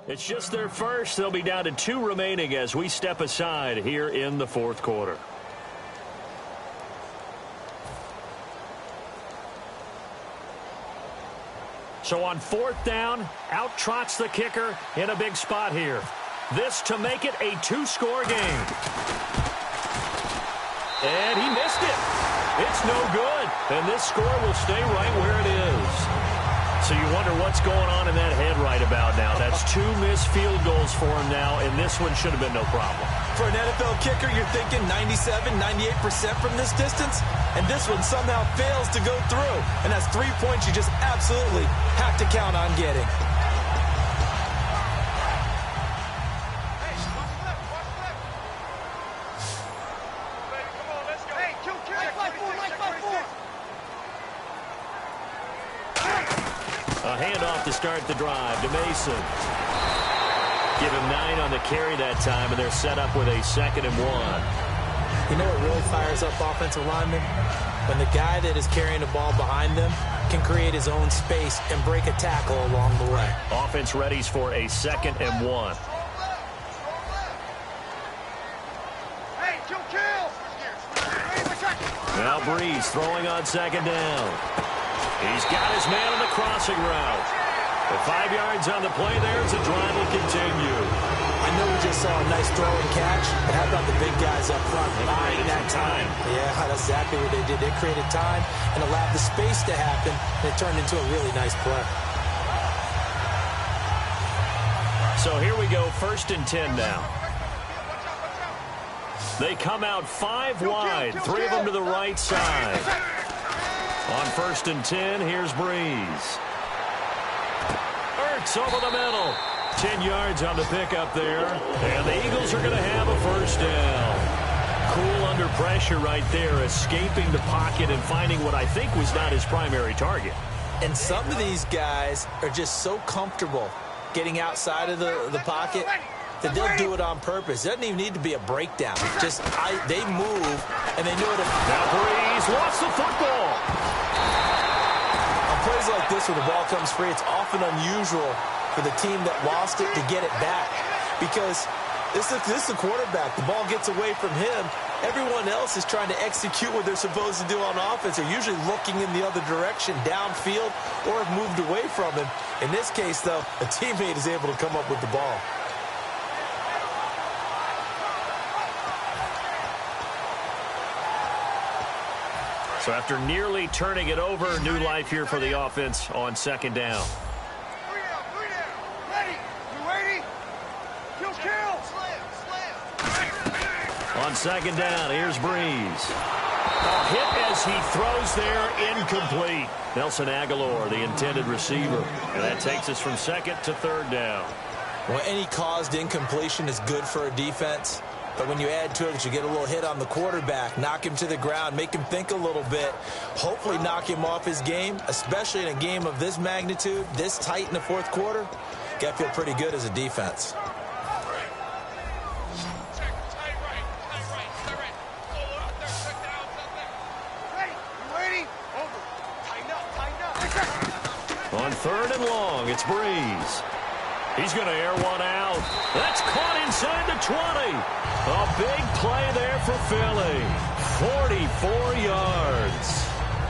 It's just their first. They'll be down to 2 remaining as we step aside here in the 4th quarter. So on 4th down, out trots the kicker in a big spot here. This to make it a 2-score game. And he missed it. It's no good. And this score will stay right where it is. So you wonder what's going on in that head right about now. That's 2 missed field goals for him now, and this one should have been no problem. For an NFL kicker, you're thinking 97, 98% from this distance, and this one somehow fails to go through. And that's 3 points you just absolutely have to count on getting. A handoff to start the drive to Mason. Give him 9 on the carry that time, and they're set up with a 2nd and 1. You know what really fires up offensive linemen? When the guy that is carrying the ball behind them can create his own space and break a tackle along the way. Offense readies for a 2nd and 1. Now Breeze throwing on 2nd down. He's got his man on the crossing route. With 5 yards on the play there, the drive will continue. I know we just saw a nice throw and catch, but how about the big guys up front buying that time? Yeah, that's exactly what they did. They created time and allowed the space to happen, and it turned into a really nice play. So here we go, 1st and 10 now. They come out 5 wide, 3 of them to the right side. On 1st and 10, here's Breeze. Ertz over the middle. 10 yards on the pickup there. And the Eagles are going to have a 1st down. Cool under pressure right there, escaping the pocket and finding what I think was not his primary target. And some of these guys are just so comfortable getting outside of the pocket that they'll do it on purpose. It doesn't even need to be a breakdown. Just they move, and they know it. Now Breeze wants the football. On plays like this where the ball comes free, it's often unusual for the team that lost it to get it back. Because this is the quarterback. The ball gets away from him. Everyone else is trying to execute what they're supposed to do on offense. They're usually looking in the other direction, downfield, or have moved away from him. In this case, though, a teammate is able to come up with the ball. So after nearly turning it over, new life here for the offense on 2nd down. 3 down. Ready. You ready? Kill. On 2nd down, here's Breeze. A hit as he throws there, incomplete. Nelson Aguilar, the intended receiver. And that takes us from 2nd to 3rd down. Well, any caused incompletion is good for a defense. But when you add to it, you get a little hit on the quarterback, knock him to the ground, make him think a little bit, hopefully knock him off his game, especially in a game of this magnitude, this tight in the 4th quarter. Got to feel pretty good as a defense. On 3rd and long, it's Breeze. He's going to air one out. That's caught inside the 20. A big play there for Philly. 44 yards.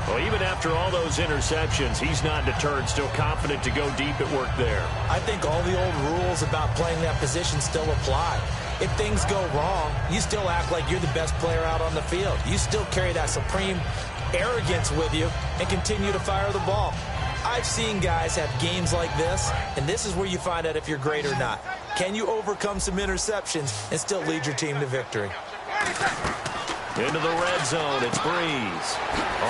Well, even after all those interceptions, he's not deterred, still confident to go deep at work there. I think all the old rules about playing that position still apply. If things go wrong, you still act like you're the best player out on the field. You still carry that supreme arrogance with you and continue to fire the ball. I've seen guys have games like this, and this is where you find out if you're great or not. Can you overcome some interceptions and still lead your team to victory? Into the red zone, it's Breeze.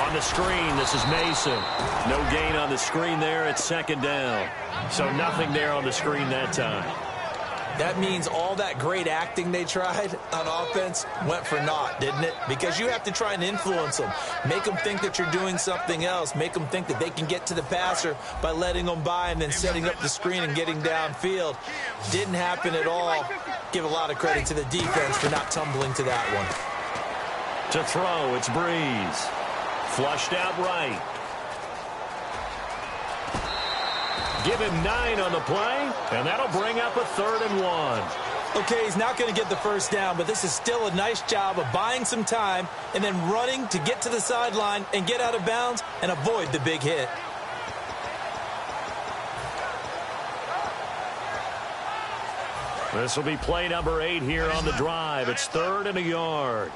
On the screen, this is Mason. No gain on the screen there, it's 2nd down. So nothing there on the screen that time. That means all that great acting they tried on offense went for naught, didn't it? Because you have to try and influence them. Make them think that you're doing something else. Make them think that they can get to the passer by letting them by and then setting up the screen and getting downfield. Didn't happen at all. Give a lot of credit to the defense for not tumbling to that one. To throw, it's Breeze. Flushed out right. Give him 9 on the play, and that'll bring up a 3rd and 1. Okay, he's not going to get the 1st down, but this is still a nice job of buying some time and then running to get to the sideline and get out of bounds and avoid the big hit. This will be play number 8 here on the drive. It's 3rd and a yard.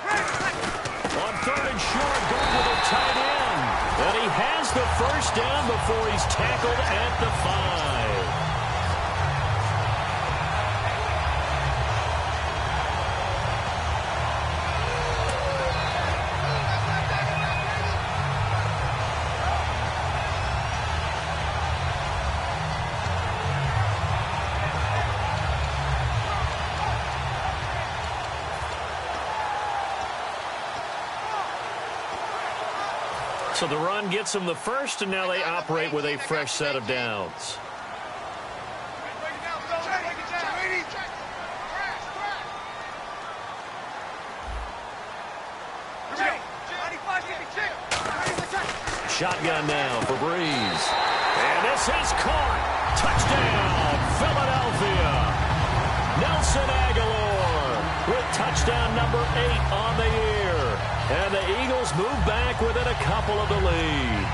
On 3rd and short, going with a tight end. And he has the first down before he's tackled at the 5. So the run gets them the first, and now they operate with a fresh set of downs. Shotgun now for Breeze. And this is caught. Touchdown, Philadelphia. Nelson Aguilar with touchdown number 8 on the year. And the Eagles move back within a couple of the lead.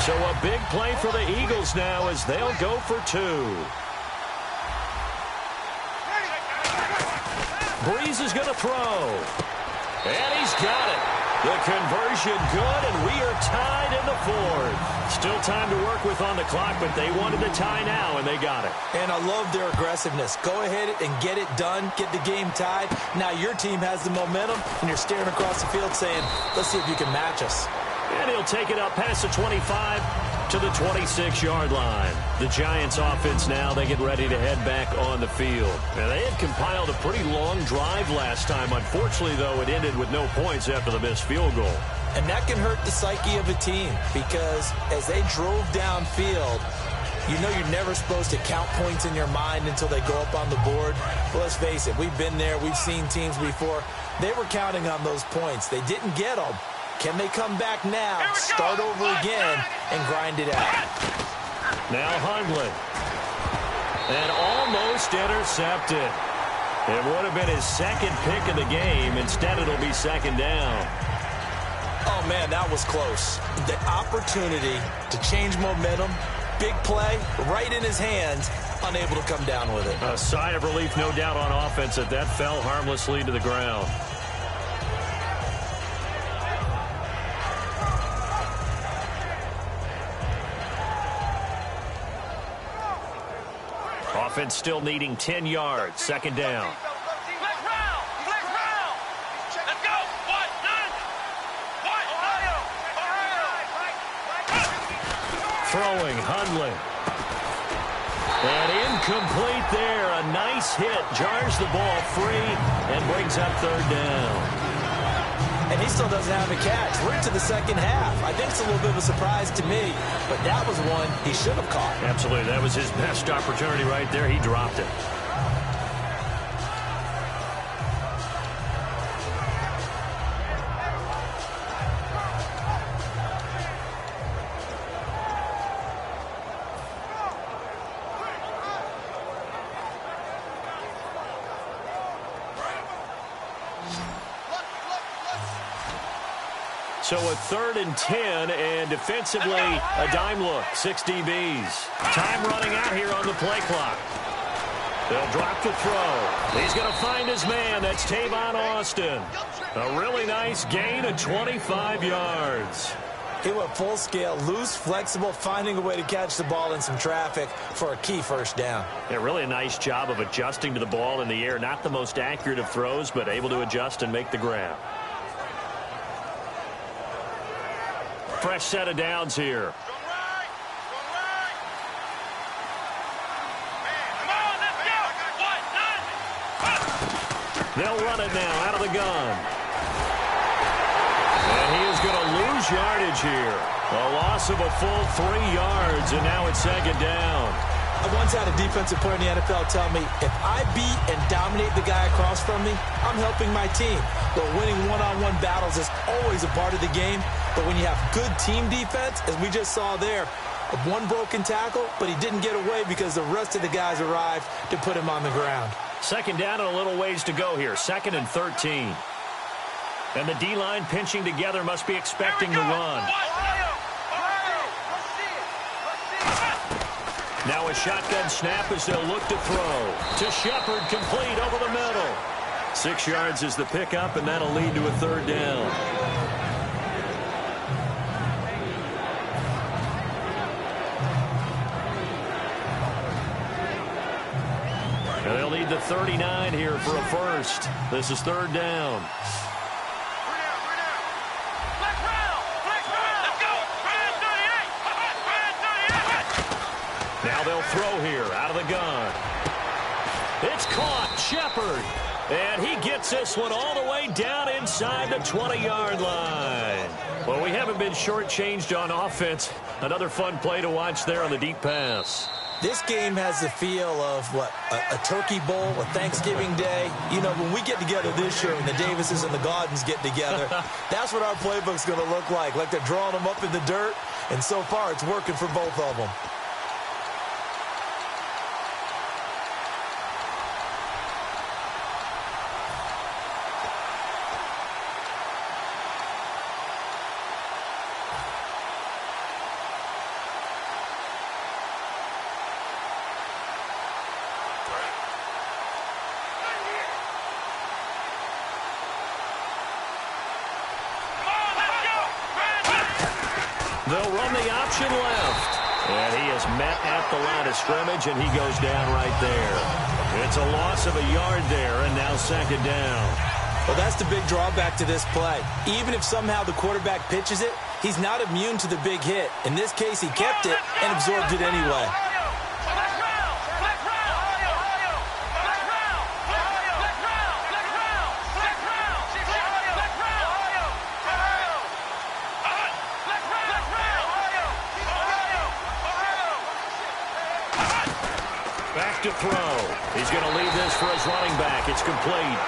So a big play for the Eagles now as they'll go for 2. Breeze is going to throw. And he's got it. The conversion good, and we are tied in the 4th. Still time to work with on the clock, but they wanted the tie now, and they got it. And I love their aggressiveness. Go ahead and get it done. Get the game tied. Now your team has the momentum, and you're staring across the field saying, let's see if you can match us. And he'll take it up past the 25 to the 26-yard line. The Giants offense now, they get ready to head back on the field. And they had compiled a pretty long drive last time. Unfortunately, though, it ended with no points after the missed field goal. And that can hurt the psyche of a team because as they drove downfield, you know you're never supposed to count points in your mind until they go up on the board. Well, let's face it, we've been there. We've seen teams before. They were counting on those points. They didn't get them. Can they come back now, start over again, and grind it out? Now Hundley. And almost intercepted. It would have been his second pick of the game. Instead, it'll be 2nd down. Oh, man, that was close. The opportunity to change momentum, big play, right in his hands, unable to come down with it. A sigh of relief, no doubt, on offense that fell harmlessly to the ground. Offense still needing 10 yards. 2nd down. Throwing, Hundley. And incomplete there. A nice hit. Jars the ball free and brings up 3rd down. And he still doesn't have a catch. We're into the 2nd half. I think it's a little bit of a surprise to me, but that was one he should have caught. Absolutely. That was his best opportunity right there. He dropped it. So a 3rd and 10, and defensively, a dime look. 6 DBs. Time running out here on the play clock. They'll drop the throw. He's going to find his man. That's Tavon Austin. A really nice gain of 25 yards. He went full scale, loose, flexible, finding a way to catch the ball in some traffic for a key 1st down. Yeah, really a nice job of adjusting to the ball in the air. Not the most accurate of throws, but able to adjust and make the grab. Fresh set of downs here. They'll run it now out of the gun. And he is going to lose yardage here. A loss of a full 3 yards, and now it's 2nd down. I once had a defensive player in the NFL tell me, if I beat and dominate the guy across from me, I'm helping my team. But winning one-on-one battles is always a part of the game. But when you have good team defense, as we just saw there, one broken tackle, but he didn't get away because the rest of the guys arrived to put him on the ground. 2nd down and a little ways to go here. 2nd and 13. And the D-line pinching together, must be expecting the run. Now a shotgun snap as they'll look to throw. To Shepard, complete over the middle. 6 yards is the pickup, and that'll lead to a third down. And they'll need the 39 here for a first. This is third down. Now they'll throw here out of the gun. It's caught. Shepard. And he gets this one all the way down inside the 20-yard line. Well, we haven't been shortchanged on offense. Another fun play to watch there on the deep pass. This game has the feel of, a turkey bowl, a Thanksgiving day. You know, when we get together this year and the Davises and the Gaudens get together, that's what our playbook's going to look like they're drawing them up in the dirt. And so far, it's working for both of them. They'll run the option left. And he is met at the line of scrimmage, and he goes down right there. It's a loss of a yard there, and now second down. Well, that's the big drawback to this play. Even if somehow the quarterback pitches it, he's not immune to the big hit. In this case, he kept it and absorbed it anyway. Back to throw. He's going to leave this for his running back. It's complete.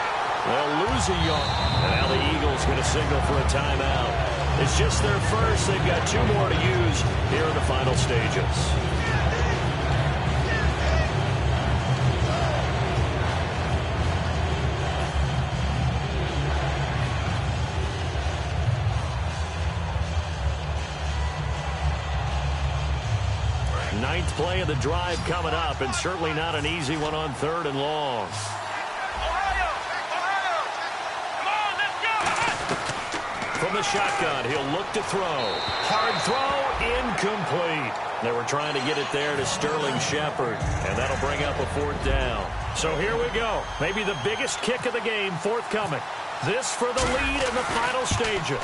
They'll lose a yard. And now the Eagles going to signal for a timeout. It's just their first. They've got 2 more to use here in the final stages. Ninth play of the drive coming up, and certainly not an easy one on 3rd and long. From the shotgun, he'll look to throw. Hard throw, incomplete. They were trying to get it there to Sterling Shepard, and that'll bring up a 4th down. So here we go. Maybe the biggest kick of the game forthcoming. This for the lead in the final stages.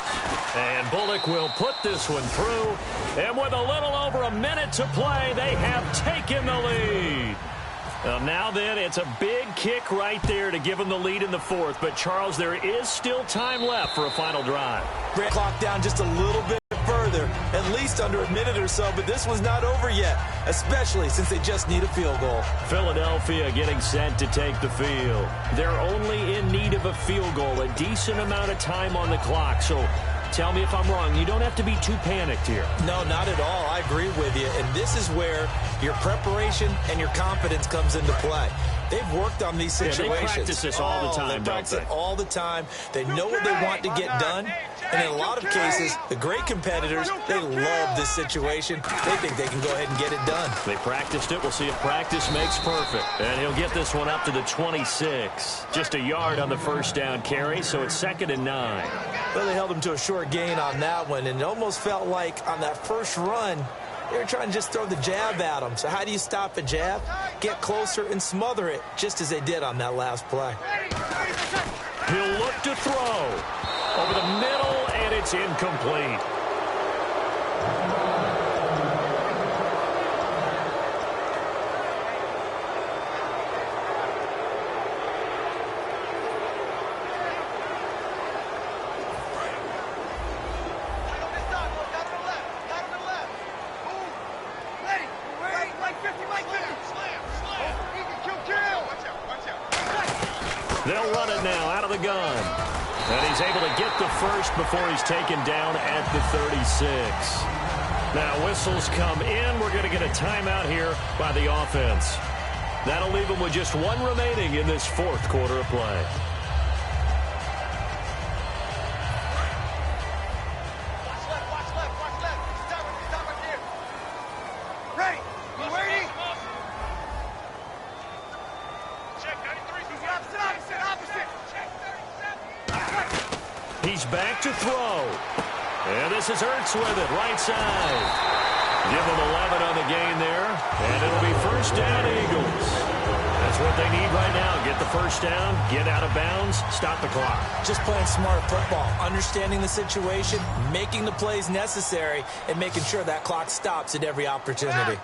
And Bullock will put this one through. And with a little over a minute to play, they have taken the lead. Now then, it's a big kick right there to give them the lead in the 4th. But, Charles, there is still time left for a final drive. Bring the clock down just a little bit further, at least under a minute or so, but this one's not over yet, especially since they just need a field goal. Philadelphia getting set to take the field. They're only in need of a field goal, a decent amount of time on the clock. So tell me if I'm wrong. You don't have to be too panicked here. No, not at all. I agree with you. And this is where your preparation and your confidence comes into play. They've worked on these situations. Yeah, they practice this all the time, they practice it all the time. They know what they want to get done. And in a lot of cases, the great competitors, they love this situation. They think they can go ahead and get it done. They practiced it. We'll see if practice makes perfect. And he'll get this one up to the 26. Just a yard on the first down carry, so it's 2nd and 9. Well, they held him to a short gain on that one, and it almost felt like on that first run, they were trying to just throw the jab at him. So how do you stop a jab? Get closer and smother it, just as they did on that last play. He'll look to throw. Over the middle, and it's incomplete. They'll run it now out of the gun. And he's able to get the first before he's taken down at the 36. Now whistles come in. We're going to get a timeout here by the offense. That'll leave them with just 1 remaining in this 4th quarter of play. Watch left. Stop right there. Ready? You ready? He's back to throw. And this is Ertz with it, right side. Give them 11 on the gain there, and it'll be first down, Eagles. That's what they need right now. Get the first down, get out of bounds, stop the clock. Just playing smart football, understanding the situation, making the plays necessary, and making sure that clock stops at every opportunity.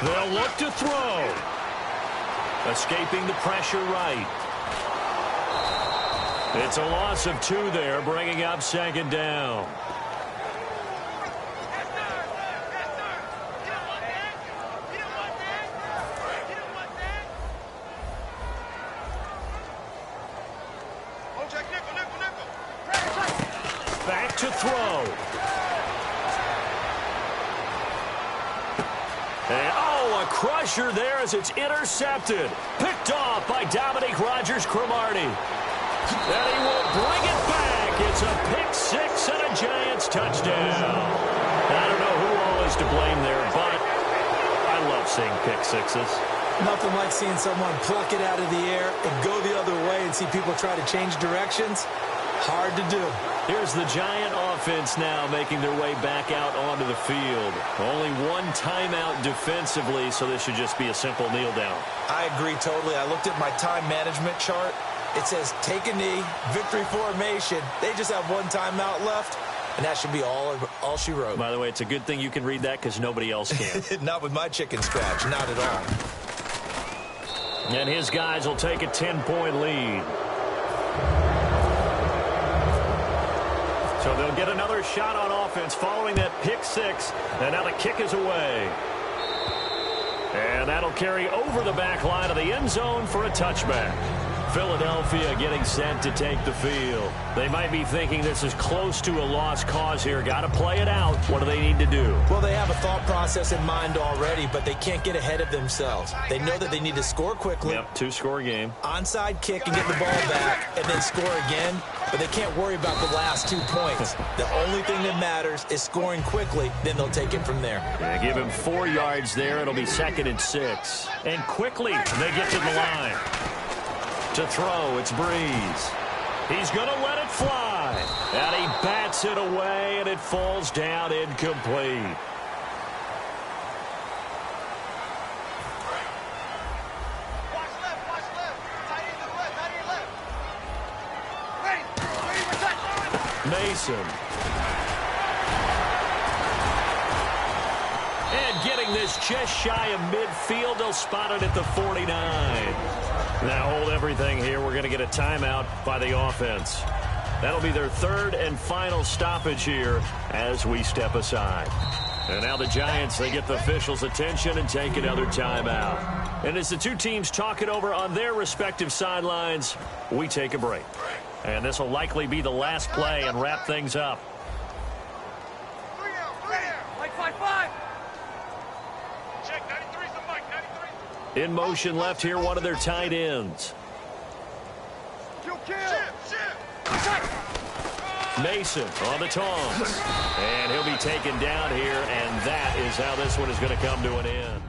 They'll look to throw. Escaping the pressure right. It's a loss of 2 there, bringing up second down. Back to throw. And, a crusher there as it's intercepted. Picked off by Dominique Rodgers-Cromartie. And he will bring it back. It's a pick 6 and a Giants touchdown. I don't know who all is to blame there, but I love seeing pick sixes. Nothing like seeing someone pluck it out of the air and go the other way and see people try to change directions. Hard to do. Here's the Giant offense now making their way back out onto the field. Only one timeout defensively, so this should just be a simple kneel down. I agree totally. I looked at my time management chart. It says take a knee, victory formation. They just have one timeout left, and that should be all she wrote. By the way, it's a good thing you can read that because nobody else can. Not with my chicken scratch. Not at all. And his guys will take a 10-point lead. So they'll get another shot on offense following that pick 6. And now the kick is away. And that'll carry over the back line of the end zone for a touchback. Philadelphia getting set to take the field. They might be thinking this is close to a lost cause here. Got to play it out. What do they need to do? Well, they have a thought process in mind already, but they can't get ahead of themselves. They know that they need to score quickly. Yep, 2-score game. Onside kick and get the ball back and then score again. But they can't worry about the last 2 points. The only thing that matters is scoring quickly. Then they'll take it from there. Yeah, give him 4 yards there. It'll be 2nd and 6. And quickly they get to the line. To throw, it's Breeze. He's going to let it fly. And he bats it away, and it falls down incomplete. Watch left. Tight end to the left, tight end left. Ready, Mason. And getting this just shy of midfield, they'll spot it at the 49. Now hold everything here. We're going to get a timeout by the offense. That'll be their 3rd and final stoppage here as we step aside. And now the Giants, they get the officials' attention and take another timeout. And as the two teams talk it over on their respective sidelines, we take a break. And this will likely be the last play and wrap things up. 3 down. Like 5-5. Check, 93's the mic, 93. In motion left here, one of their tight ends. Kill. Mason on the taunts. And he'll be taken down here, and that is how this one is going to come to an end.